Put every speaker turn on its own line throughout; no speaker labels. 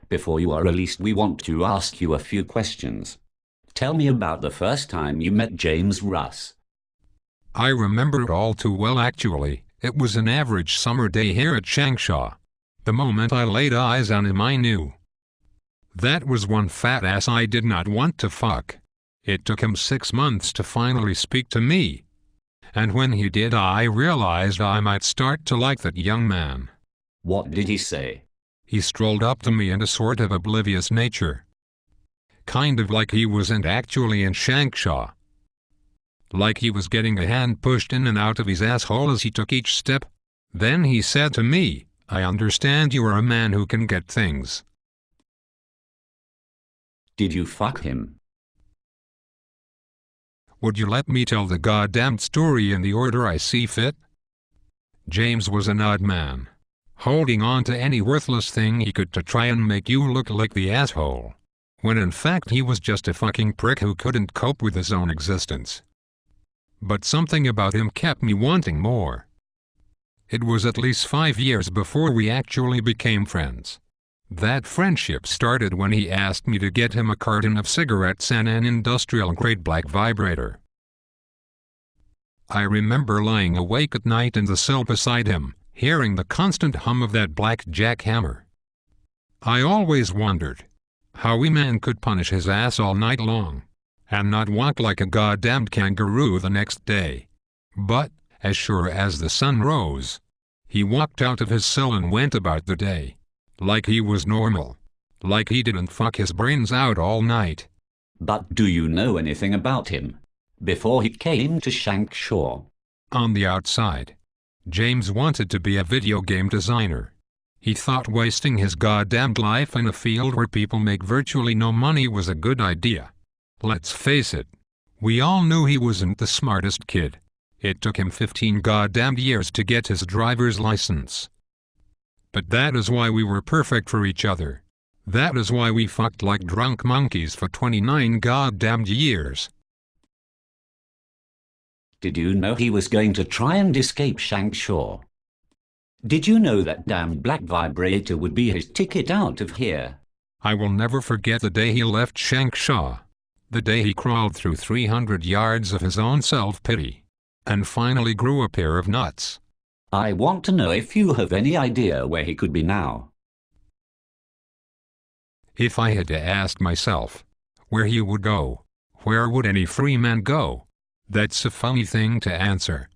Before you are released, we want to ask you a few questions. Tell me about the first time you met James Russ.
I remember it all too well actually. It was an average summer day here at Shankshaw. The moment I laid eyes on him I knew. That was one fat ass I did not want to fuck. It took him 6 months to finally speak to me. And when he did, I realized I might start to like that young man.
What did he say?
He strolled up to me in a sort of oblivious nature. Kind of like he wasn't actually in Shankshaw. Like he was getting a hand pushed in and out of his asshole as he took each step. Then he said to me, "I understand you are a man who can get things."
Did you fuck him?
Would you let me tell the goddamn story in the order I see fit? James was an odd man, holding on to any worthless thing he could to try and make you look like the asshole, when in fact he was just a fucking prick who couldn't cope with his own existence. But something about him kept me wanting more. It was at least 5 years before we actually became friends. That friendship started when he asked me to get him a carton of cigarettes and an industrial-grade black vibrator. I remember lying awake at night in the cell beside him, hearing the constant hum of that black jackhammer. I always wondered how a man could punish his ass all night long and not walk like a goddamned kangaroo the next day. But, as sure as the sun rose, he walked out of his cell and went about the day like he was normal, like he didn't fuck his brains out all night.
But do you know anything about him before he came to Shankshaw?
On the outside, James wanted to be a video game designer. He thought wasting his goddamned life in a field where people make virtually no money was a good idea. Let's face it, we all knew he wasn't the smartest kid. It took him 15 goddamned years to get his driver's license. But that is why we were perfect for each other. That is why we fucked like drunk monkeys for 29 goddamned years.
Did you know he was going to try and escape Shankshaw? Did you know that damn black vibrator would be his ticket out of here?
I will never forget the day he left Shankshaw. The day he crawled through 300 yards of his own self-pity and finally grew a pair of nuts.
I want to know if you have any idea where he could be now.
If I had to ask myself where he would go, where would any free man go? That's a funny thing to answer.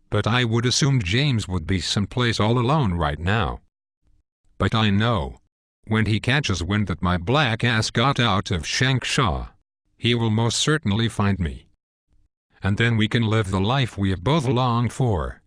But I would assume James would be someplace all alone right now. But I know, when he catches wind that my black ass got out of Shankshaw, he will most certainly find me. And then we can live the life we have both longed for.